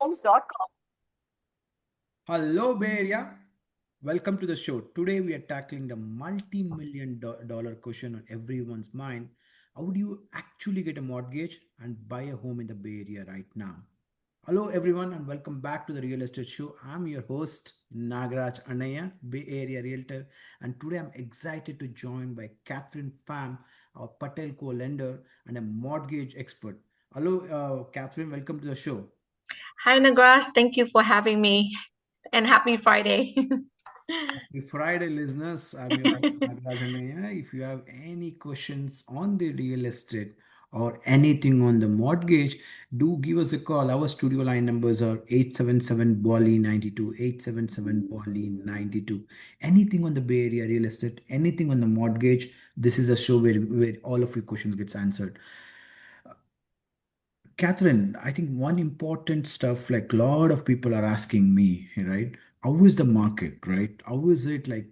Handcuffs.com. Hello, Bay Area. Welcome to the show. Today we are tackling the multi-million dollar question on everyone's mind. How do you actually get a mortgage and buy a home in the Bay Area right now? Hello, everyone, and welcome back to the Real Estate Show. I'm your host, Nagaraj Anaya, Bay Area Realtor, and today I'm excited to join by Catherine Pham, our Patel co-lender and a mortgage expert. Hello, Catherine. Welcome to the show. Hi, Nagraj. Thank you for having me and happy Friday. Happy Friday, listeners. I'm your host, Nagaraj Anaya. If you have any questions on the real estate or anything on the mortgage, do give us a call. Our studio line numbers are 877 Bali 92, 877 Bali 92. Anything on the Bay Area real estate, anything on the mortgage, this is a show where all of your questions gets answered. Catherine, I think one important stuff, like a lot of people are asking me, right? How is the market, right? How is it like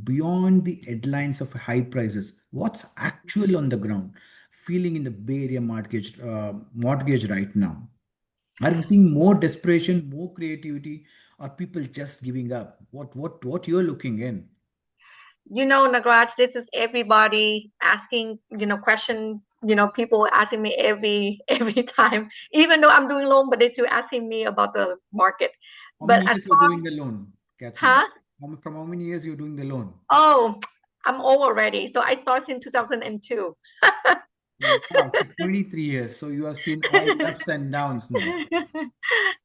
beyond the headlines of high prices? What's actual on the ground, feeling in the Bay Area mortgage right now? Are we seeing more desperation, more creativity, or people just giving up? What you're looking in? Nagraj, this is everybody asking, question, people asking me every time, even though I'm doing loan, but they still asking me about the market. How But many as years you're far, doing the loan, Catherine? huh? From how many years you're doing the loan? Oh, I'm old already. So I started in 2002. Wow, so 23 years. So you have seen all the ups and downs now.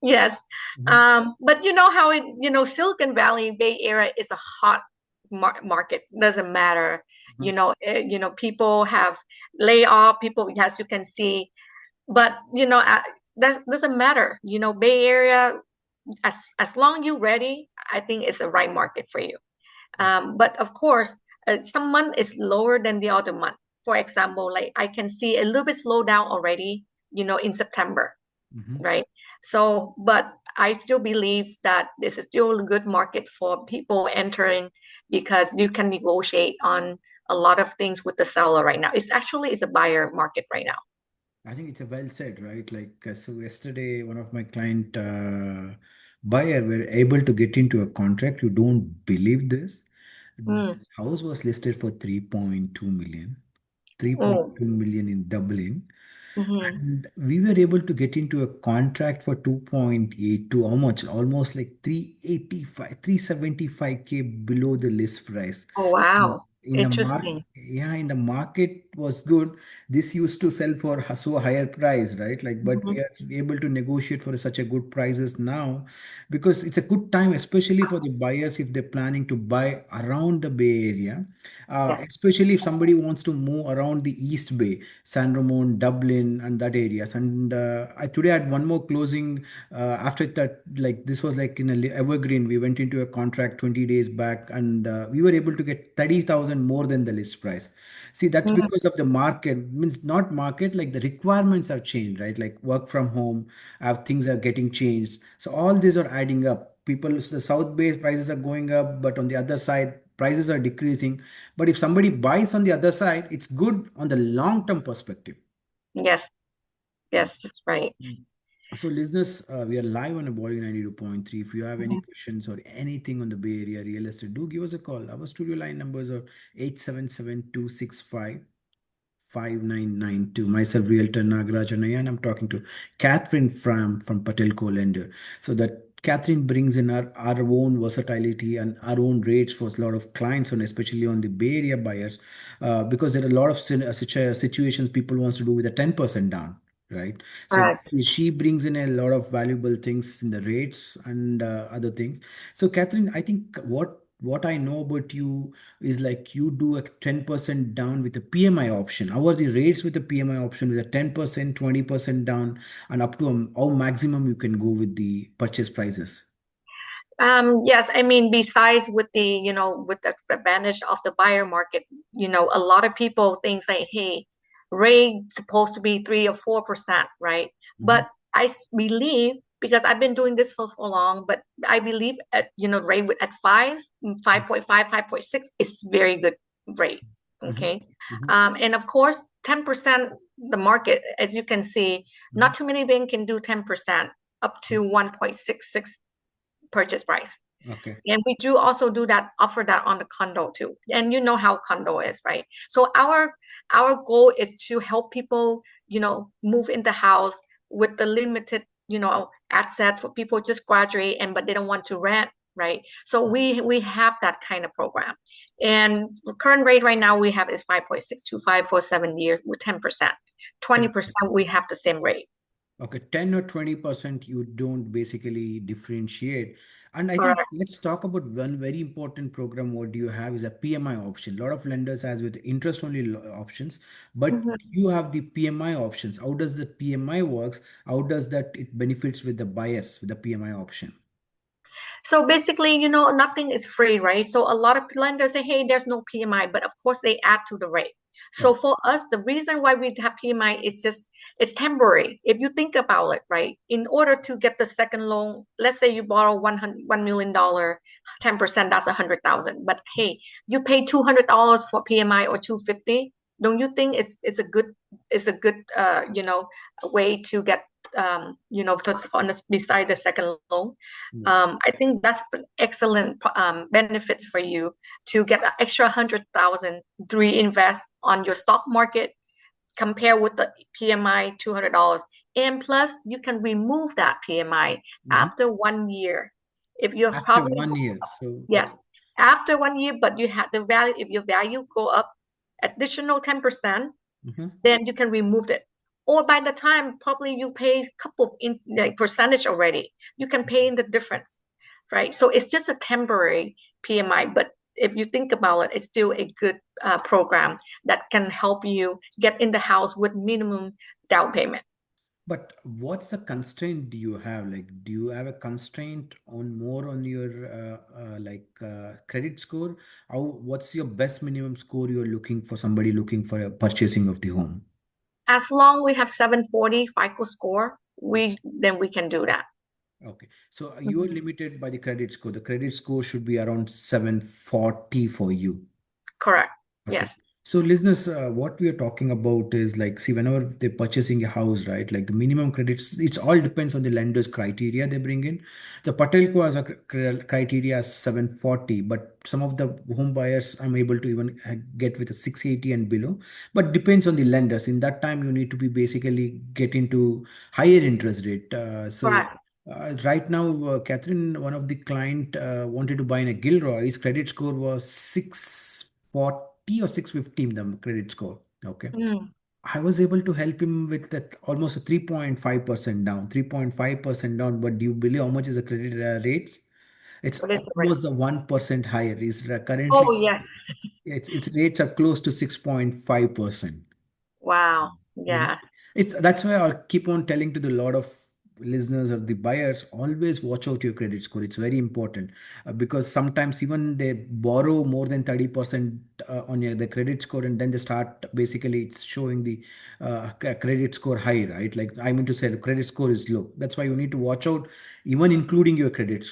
Yes. Mhm, But you know how Silicon Valley, Bay Area is a hot market. Doesn't matter. mhm. People have layoff, people, as you can see, but that doesn't matter. Bay Area, as long you ready, I think it's the right market for you. But of course, some month is lower than the other month. For example, like I can see a little bit slow down already, in September, Mhm. right? So, but I still believe that this is still a good market for people entering because you can negotiate on a lot of things with the seller right now. It's a buyer market right now. I think it's a well said, right? Like, so yesterday, one of my client buyer were able to get into a contract. You don't believe this. Mm. This house was listed for 3.2 million, Oh. 3.2 million in Dublin. Mm-hmm. And we were able to get into a contract for 2.8 to how much? Almost like 385, 375K below the list price. Oh, wow. In the mark, Interesting. yeah, in the market was good. This used to sell for so higher price, right? Like, but we Mhm. are able to negotiate for such a good prices now because it's a good time, especially for the buyers if they're planning to buy around the Bay Area, Yeah. especially if somebody wants to move around the East Bay, San Ramon, Dublin, and that areas. And I today had one more closing after that. Like this was like in a evergreen. We went into a contract 20 days back, and we were able to get 30,000 more than the list price. See, that's Mhm. because of the market. Means not market, like the requirements have changed, right? Like work from home, things are getting changed. So all these are adding up. People, the South Bay prices are going up, but on the other side, prices are decreasing. But if somebody buys on the other side, it's good on the long term perspective. Yes. Yes. That's right. Mm. So, listeners, we are live on a Body 92.3. If you have any Mhm. questions or anything on the Bay Area real estate, do give us a call. Our studio line numbers are 877-265-5992. Myself, Realtor Nagaraj Anaya, and I'm talking to Catherine from Patel Co-Lender. So that Catherine brings in our own versatility and our own rates for a lot of clients, and especially on the Bay Area buyers, because there are a lot of situations people wants to do with a 10% down, right? So Correct. she brings in a lot of valuable things in the rates and other things. So Catherine, I think what I know about you is like you do a 10% down with a PMI option. How are the rates with the PMI option with a 10%, 20% down, and up to how maximum you can go with the purchase prices? Yes, I mean, besides with with the advantage of the buyer market, a lot of people think like, hey, rate supposed to be 3 or 4%, right? Mhm, But believe because I've been doing this for so long, but I believe at rate at 5.5, 5.6 is very good rate. mhm, Okay. mhm, And of course, 10%, the market, as you can see, not too many banks can do 10%. up to 1.66 purchase price. Okay. And we do also do that, offer that on the condo too. And you know how condo is, right? So our goal is to help people, move in the house with the limited, assets for people just graduate and but they don't want to rent, right? So we have that kind of program. And the current rate right now we have is 5.625 for 7 years with 10%. 20% we have the same rate. Okay, 10 or 20% you don't basically differentiate. And I think Correct. let's talk about one very important program. What do you have is a PMI option. A lot of lenders has with interest only options, but Mhm. you have the PMI options. How does the PMI works? How does that it benefits with the buyers with the PMI option? So basically, nothing is free, right? So a lot of lenders say, hey, there's no PMI, but of course they add to the rate. So Oh, for us, the reason why we have PMI is just it's temporary. If you think about it, right? In order to get the second loan, let's say you borrow $1 million, 10%, that's 100,000. But hey, you pay $200 for PMI or 250. Don't you think it's a good way to get just on beside the second loan? yeah. I think that's an excellent benefits for you to get an extra 100,000 to reinvest on your stock market, compare with the PMI $200. And plus, you can remove that PMI Mhm. after 1 year. If you have After probably, 1 year. So, yes, after 1 year, but you have the value, if your value go up additional 10%, mhm. then you can remove it. Or by the time probably you pay a couple in like percentage already, you can pay in the difference, right? So it's just a temporary PMI, but if you think about it, it's still a good program that can help you get in the house with minimum down payment. But what's the constraint do you have? Like, do you have a constraint on more on your credit score? What's your best minimum score you're looking for somebody looking for a purchasing of the home? As long we have 740 FICO score, we can do that. Okay, so you are Mhm. limited by the credit score. The credit score should be around 740 for you. Correct. Okay. Yes. So, listeners, what we are talking about is like, see, whenever they're purchasing a house, right? Like the minimum credits, it's all depends on the lender's criteria they bring in. The Patelco has a criteria as 740, but some of the home buyers I'm able to even get with a 680 and below. But depends on the lenders. In that time, you need to be basically get into higher interest rate. Correct. Right now, Catherine, one of the client wanted to buy in a Gilroy. His credit score was 640 or 650, the credit score. Okay. Mm. I was able to help him with that almost a 3.5% down, 3.5% down. But do you believe how much is the credit rates? It's What is the rate? almost the 1% higher. Is currently Oh, yes. its rates are close to 6.5%. Wow. You know, Yeah. it's that's why I'll keep on telling to the lot of listeners or the buyers, always watch out your credit score. It's very important because sometimes even they borrow more than 30% on the credit score, and then they start basically it's showing the credit score high, right? Like I mean to say the credit score is low. That's why you need to watch out, even including your credit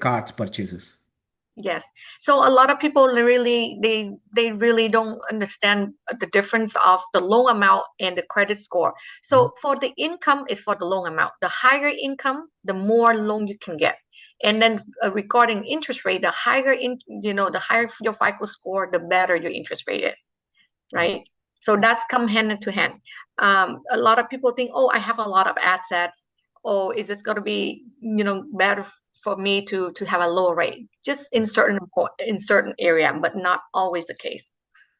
cards purchases. Yes. So a lot of people they really don't understand the difference of the loan amount and the credit score. Mhm. So for the income is for the loan amount. The higher income, the more loan you can get. And then regarding interest rate, the higher your FICO score, the better your interest rate is, Oh, right? So that's come hand to hand. A lot of people think, oh, I have a lot of assets. Oh, is this going to be, better for me to have a lower rate? Just in certain area, but not always the case.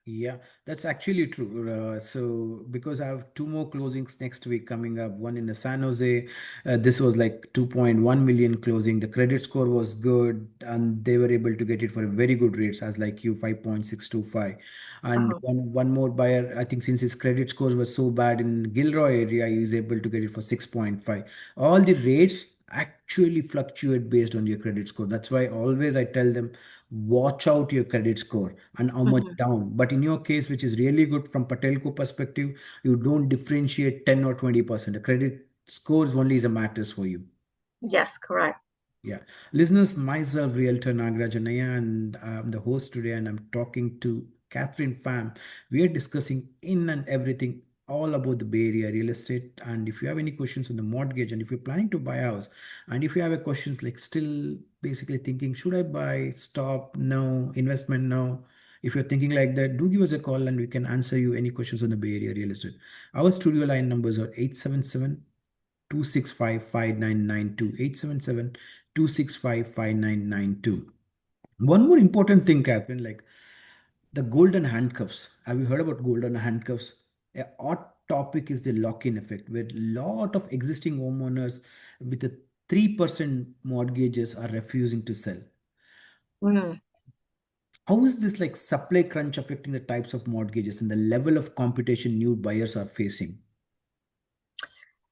yeah, that's actually true. So, because I have two more closings next week coming up, one in the San Jose, this was like 2.1 million closing. The credit score was good, and they were able to get it for a very good rates, as like you 5.625. And Uh-huh. one more buyer, I think, since his credit scores were so bad in Gilroy area, he was able to get it for 6.5. All the rates actually fluctuate based on your credit score. That's why always I tell them watch out your credit score and how much Mhm. down. But in your case, which is really good from Patelco perspective, you don't differentiate 10 or 20%. The credit scores only is a matters for you. Yes, correct. Yeah. Listeners, myself, Realtor Nagarajanaya, and I'm the host today, and I'm talking to Catherine Pham. We are discussing in and everything all about the Bay Area real estate. And if you have any questions on the mortgage, and if you're planning to buy a house, and if you have a questions like still basically thinking, should I buy, stop, no, investment, no. If you're thinking like that, do give us a call and we can answer you any questions on the Bay Area real estate. Our studio line numbers are 877 265 5992. 877 265 5992. One more important thing, Catherine, like the golden handcuffs. Have you heard about golden handcuffs? A hot topic is the lock-in effect, where a lot of existing homeowners with a 3% mortgages are refusing to sell. Mm. How is this like supply crunch affecting the types of mortgages and the level of competition new buyers are facing?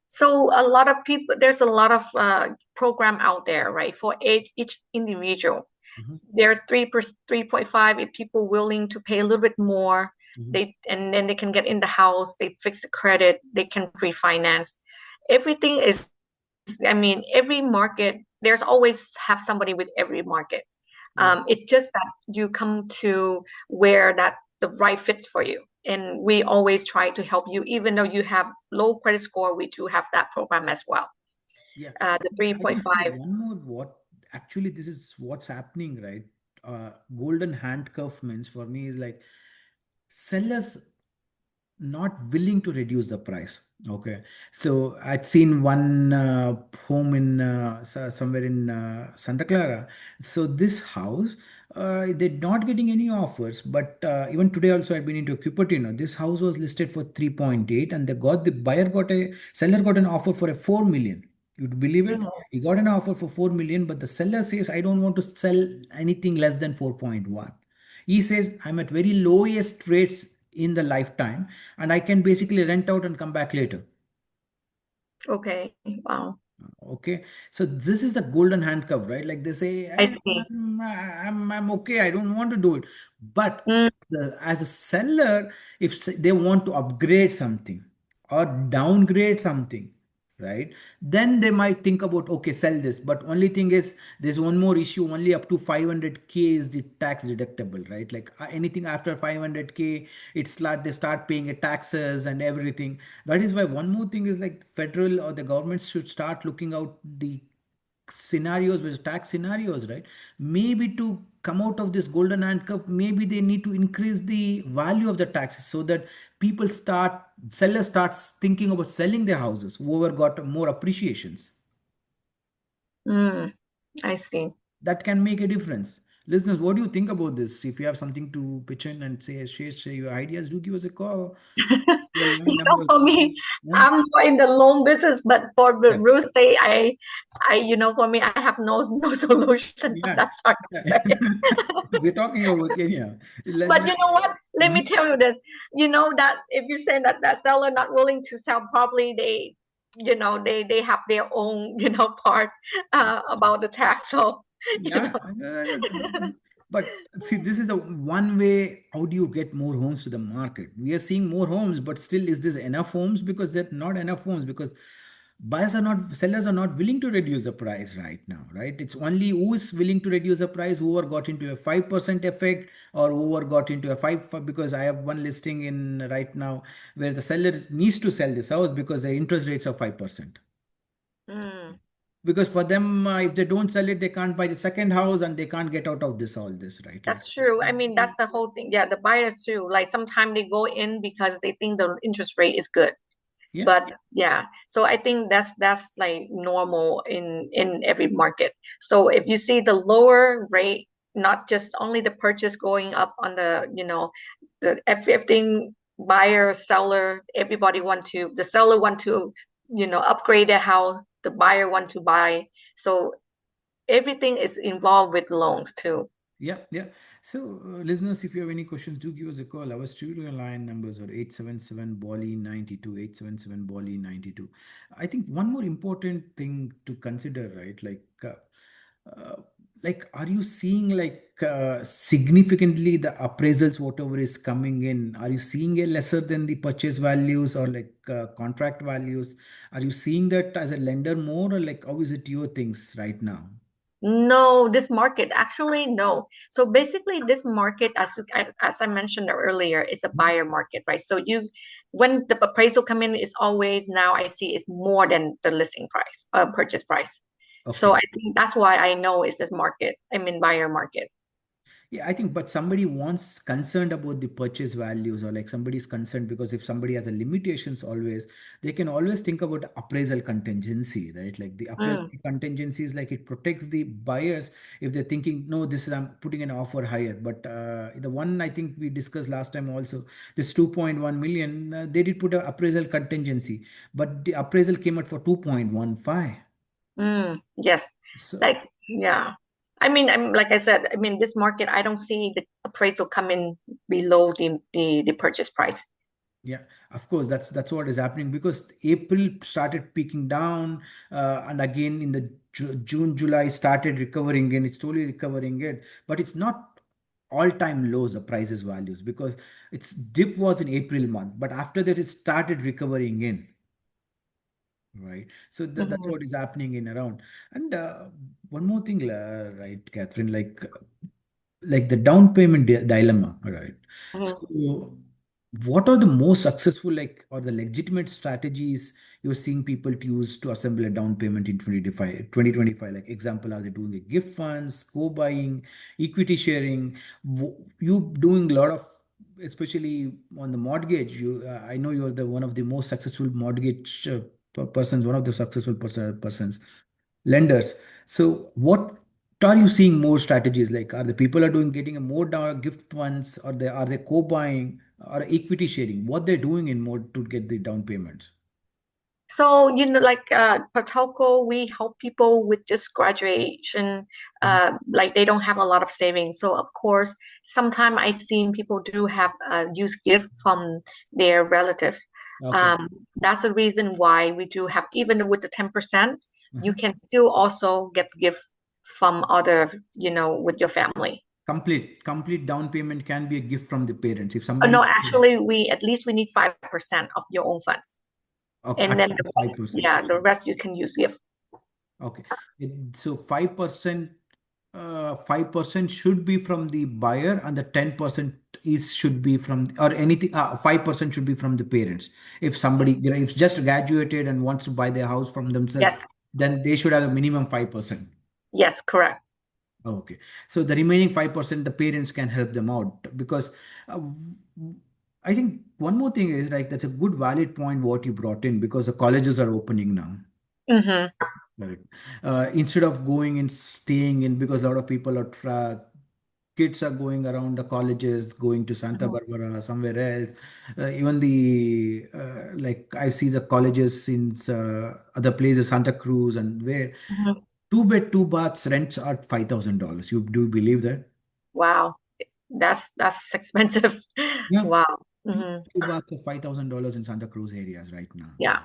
So a lot of people, there's a lot of program out there, right? For each individual, Mhm, there's 3.5. If people willing to pay a little bit more, mhm. they and then they can get in the house. They fix the credit. They can refinance. Everything is, I mean, every market. There's always have somebody with every market. Yeah. It's just that you come to where that the right fits for you. And we always try to help you, even though you have low credit score, we do have that program as well. Yeah. The I think see 3.5. one more what actually this is what's happening, right? Golden handcuff means for me is like sellers not willing to reduce the price. Okay, so I'd seen one home in somewhere in Santa Clara. So this house, they're not getting any offers, but even today also I've been into Cupertino. This house was listed for 3.8, and the buyer got a seller got an offer for a 4 million. You'd believe it? Mm, He got an offer for 4 million, but the seller says, I don't want to sell anything less than 4.1. He says, I'm at very lowest rates in the lifetime, and I can basically rent out and come back later. okay. Wow. Okay, so this is the golden handcuff, right? Like they say, I see. I'm okay, I don't want to do it. But Mm, as a seller, if they want to upgrade something or downgrade something, right? Then they might think about, okay, sell this. But only thing is, there's one more issue. Only up to 500K is the tax deductible, right? Like anything after 500K, it's like they start paying a taxes and everything. That is why one more thing is like federal or the governments should start looking out the scenarios with tax scenarios, right? Maybe to come out of this golden handcuff, maybe they need to increase the value of the taxes so that sellers starts thinking about selling their houses, whoever got more appreciations. mm, I see. That can make a difference. Listeners, what do you think about this? If you have something to pitch in and share your ideas, do give us a call. Your line number. For me, Yeah. I'm more in the loan business, but for the Yeah. real estate, for me, I have no solution on Yeah. that part Yeah. of it. We're talking about Kenya. But you know what? Let me Mhm. tell you this. You know that if you say that that seller not willing to sell properly, they have their own part about the tax. So you Yeah, know. but see, this is the one way. How do you get more homes to the market? We are seeing more homes, but still, is this enough homes? Because there are not enough homes because sellers are not willing to reduce the price right now, right? It's only who is willing to reduce the price, whoever got into a 5% effect or whoever got into a because I have one listing in right now where the seller needs to sell this house because the interest rates are 5%. Mm, Because for them, if they don't sell it, they can't buy the second house and they can't get out of this all this, right? Like, that's true. I mean, that's the whole thing. Yeah, the buyers too. Like sometimes they go in because they think the interest rate is good. yeah, But yeah, so I think that's like normal in every market. So if you see the lower rate, not just only the purchase going up on the everything, buyer, seller, everybody want to, the seller want to upgrade their house, the buyer want to buy. So everything is involved with loans too. yeah, yeah. So, listeners, if you have any questions, do give us a call. Our studio line numbers are 877 Bali 92, 877 Bali 92. I think one more important thing to consider, right? Uh, are you seeing significantly the appraisals, whatever is coming in? Are you seeing a lesser than the purchase values or contract values? Are you seeing that as a lender more, or like how is it your things right now? No, this market actually no. So basically, this market, as I mentioned earlier, is a buyer market, right? So you, when the appraisal come in, is always now I see is more than the listing price, purchase price. So I Okay. think that's why I know it's this market. I mean buyer market. Yeah, I think, but somebody wants concerned about the purchase values, or like somebody is concerned because if somebody has a limitations always, they can always think about appraisal contingency, right? Like the appraisal Mm, contingency is like it protects the buyers if they're thinking, no, this is I'm putting an offer higher. But the one I think we discussed last time also, this 2.1 million, they did put an appraisal contingency, but the appraisal came out for 2.15. yes, So like yeah. I mean, I'm like I said. I mean, this market, I don't see the appraisal come in below the purchase price. yeah, of course, that's what is happening because April started peaking down, and again in the June, July started recovering and it's slowly recovering it, but it's not all-time lows the prices values because its dip was in April month, but after that it started recovering in, right? So that's Mhm, what is happening in around. And one more thing, right, Catherine, like the down payment dilemma, right? mhm. So what are the most successful, like, or the legitimate strategies you're seeing people to use to assemble a down payment in 2025? Like example, are they doing a gift funds, co-buying, equity sharing? You doing a lot of, especially on the mortgage, you I know you're the one of the most successful mortgage persons, one of the successful persons, lenders. So what are you seeing more strategies, like are the people are doing getting a more down gift ones, or they are they co-buying or equity sharing, what they're doing in more to get the down payments? So, like Protocol, we help people with just graduation, Mhm. like they don't have a lot of savings. So, of course, sometimes I've seen people do have use gift from their relative. Okay. Um, that's the reason why we do have, even with the 10%, you Uh-huh. can still also get gift from other, with your family. Complete down payment can be a gift from the parents if somebody. No, actually, we at least we need 5% of your own funds. Okay, And at then least the rest, 5%. yeah, the rest you can use gift. Okay. So 5%, 5% should be from the buyer, and the 10% is should be from, or anything, 5% should be from the parents. If somebody, if just graduated and wants to buy their house from themselves, Yes, then they should have a minimum 5%. yes, correct. Okay. So the remaining 5%, the parents can help them out because uh, I think one more thing is like that's a good valid point what you brought in because the colleges are opening now. Mm-hmm. Right. Instead of going and staying in, because a lot of people are kids are going around the colleges, going to Santa Mhm, Barbara, somewhere else. Even the like I see the colleges in other places, Santa Cruz, and where mhm. two bed, two baths rents are $5,000. You do believe that? Wow, that's expensive. Yeah, Wow. two Hmm. two baths are $5,000 in Santa Cruz areas right now. Yeah.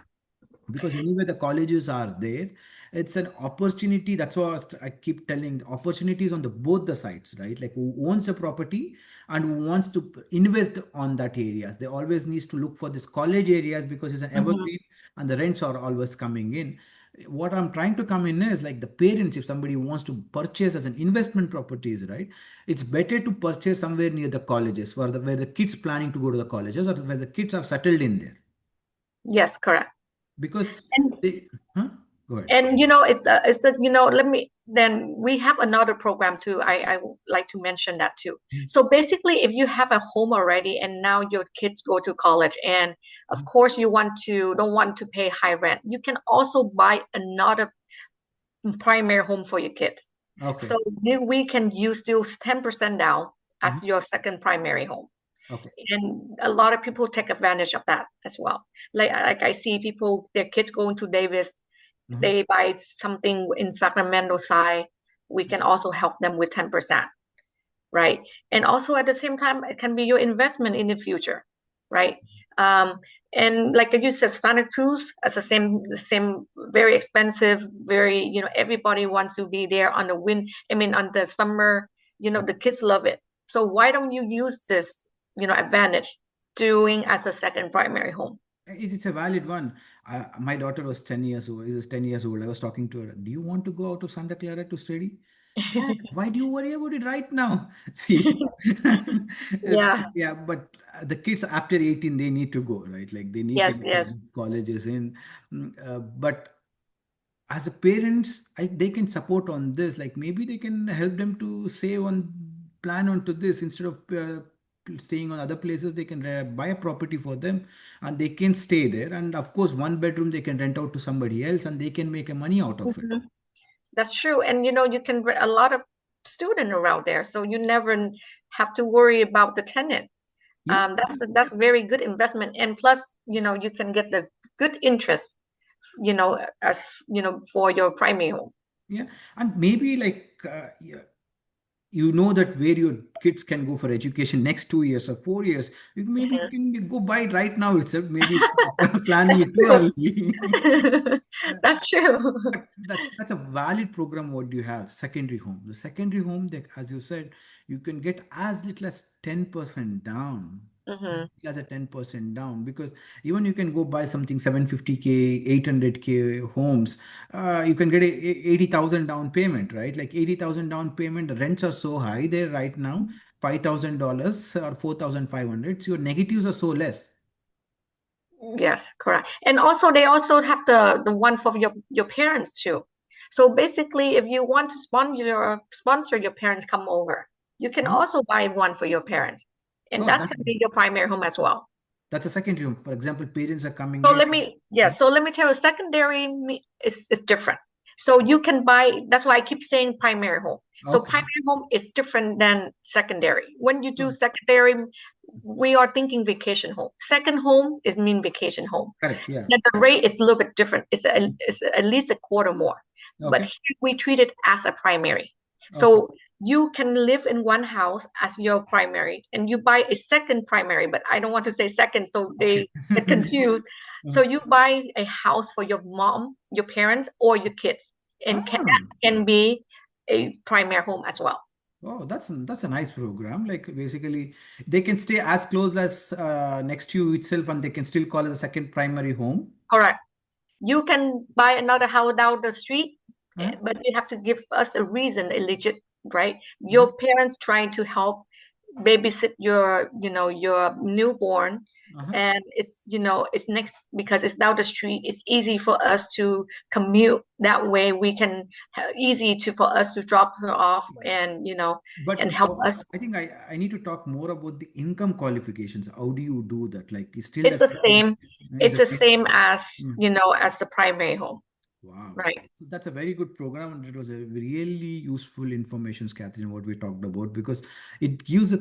Because anyway the colleges are there, it's an opportunity. That's what I keep telling, the opportunities on the both the sides, right? Like who owns a property and who wants to invest on that areas, they always needs to look for this college areas because it's an Hmm. evergreen and the rents are always coming in. What I'm trying to come in is like the parents, if somebody wants to purchase as an investment properties, right, it's better to purchase somewhere near the colleges where the kids planning to go to the colleges, or where the kids have settled in there, Yes, correct. because And they, huh? Go ahead. it's let me then we have another program too. I would like to mention that too. So basically, if you have a home already and now your kids go to college, and of course you don't want to pay high rent, you can also buy another primary home for your kids. Okay. So we can use still 10% down as Mhm. your second primary home. Okay. And a lot of people take advantage of that as well. Like I see people, their kids going to Davis, Mhm. they buy something in Sacramento side. We can also help them with 10%, right? And also at the same time, it can be your investment in the future, right? Um, and like you said, Santa Cruz as the same, very expensive, very, everybody wants to be there on the wind. I mean, on the summer, the kids love it. So why don't you use this, advantage doing as a second primary home? It's a valid one. My daughter was 10 years old, is 10 years old. I was talking to her, do you want to go out to Santa Clara to study? Dad, why do you worry about it right now? See, Yeah. yeah, but the kids after 18, they need to go, right? Like they need to Yes, get yes. colleges in. But as a parents, they can support on this. Like maybe they can help them to save on plan onto this instead of staying on other places. They can buy a property for them, and they can stay there. And of course, one bedroom they can rent out to somebody else, and they can make a money out of it. Mhm. That's true. And you can a lot of student around there, so you never have to worry about the tenant. Yeah. That's very good investment. And plus, you can get the good interest, as for your primary home. Yeah, and maybe like yeah, you know that where your kids can go for education next 2 years or 4 years, you maybe Mhm. can go buy it right now itself. Maybe planning That's it too true. early. That's true. But that's a valid program. What do you have? Secondary home. The secondary home, that as you said, you can get as little as 10% down. As Hmm. little as a 10% down, because even you can go buy something 750K, 800K homes. You can get a 80,000 down payment, right? Like 80,000 down payment. The rents are so high there right now, $5,000 or 4,500. So your negatives are so less. Yes, correct. And also they also have the one for your parents too. So basically, if you want to sponsor your parents come over, you can Huh? also buy one for your parents, and Oh, that's going to be your primary home as well. that's a secondary home. For example, parents are coming So in. let me, yeah, so let me tell you, secondary is different. So you can buy, that's why I keep saying primary home. So Okay. primary home is different than secondary. When you do Oh, secondary, we are thinking vacation home. Second home is mean vacation home. correct. Yeah. Now the rate is a little bit different. It's at least a quarter more. But Okay. here we treat it as a primary. Okay. So you can live in one house as your primary and you buy a second primary, but I don't want to say second so Okay. they get confused. So you buy a house for your mom, your parents, or your kids, and Ah, that can be a primary home as well. oh, that's a nice program. Like basically, they can stay as close as next to you itself, and they can still call it a second primary home. Correct. You can buy another house down the street, Uh-huh. but you have to give us a reason, a legit, right? Uh-huh. Your parents trying to help babysit your newborn, Uh-huh. and it's next because it's down the street. It's easy for us to commute that way. We can easy to for us to drop her off and But and help us. I think I need to talk more about the income qualifications. How do you do that? Like, is still It's that the same. is It's it? the same as Mm. as the primary home, Wow. right? So that's a very good program, and it was a really useful information, Catherine, what we talked about, because it gives a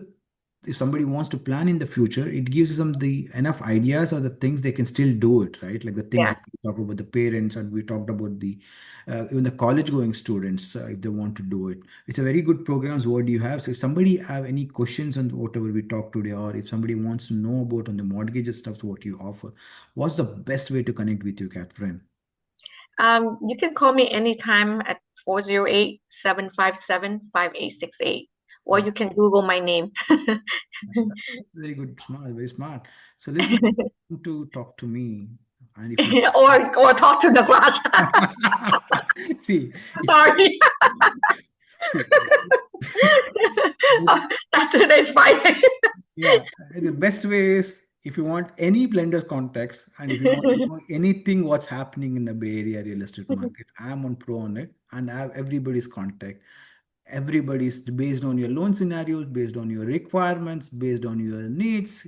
if somebody wants to plan in the future, it gives them the enough ideas or the things they can still do it, right? Like the things we Yes. talk about the parents, and we talked about the even the college going students if they want to do it. It's a very good programs. What do you have? So if somebody have any questions on whatever we talked today, or if somebody wants to know about on the mortgage stuff, what you offer, what's the best way to connect with you, Catherine? You can call me anytime at 408-757-5868, or you can Google my name. Very good, smart, very smart. So listeners, want to talk to me, and if you or talk to the glass. see, if Sorry. see, Today's Friday. yeah, the best way is if you want any blender's context, and if you want to know anything what's happening in the Bay Area real estate market, I'm on pro on it, and I have everybody's contact. Everybody's based on your loan scenarios, based on your requirements, based on your needs,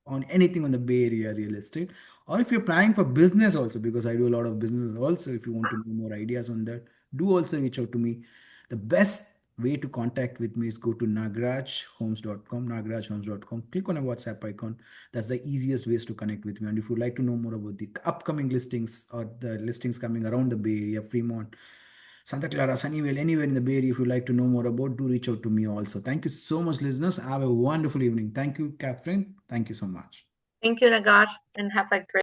on anything on the Bay Area real estate. Or if you're planning for business also, because I do a lot of businesses also, if you want to know more ideas on that, do also reach out to me. The best way to contact with me is go to nagrajhomes.com, nagrajhomes.com. Click on a WhatsApp icon. That's the easiest ways to connect with me. And if you'd like to know more about the upcoming listings or the listings coming around the Bay Area, Fremont, Santa Clara, Sunnyvale, anywhere in the Bay Area, if you'd like to know more about, do reach out to me also. Thank you so much, listeners. Have a wonderful evening. Thank you, Catherine. Thank you so much. Thank you, Nagash, and have a great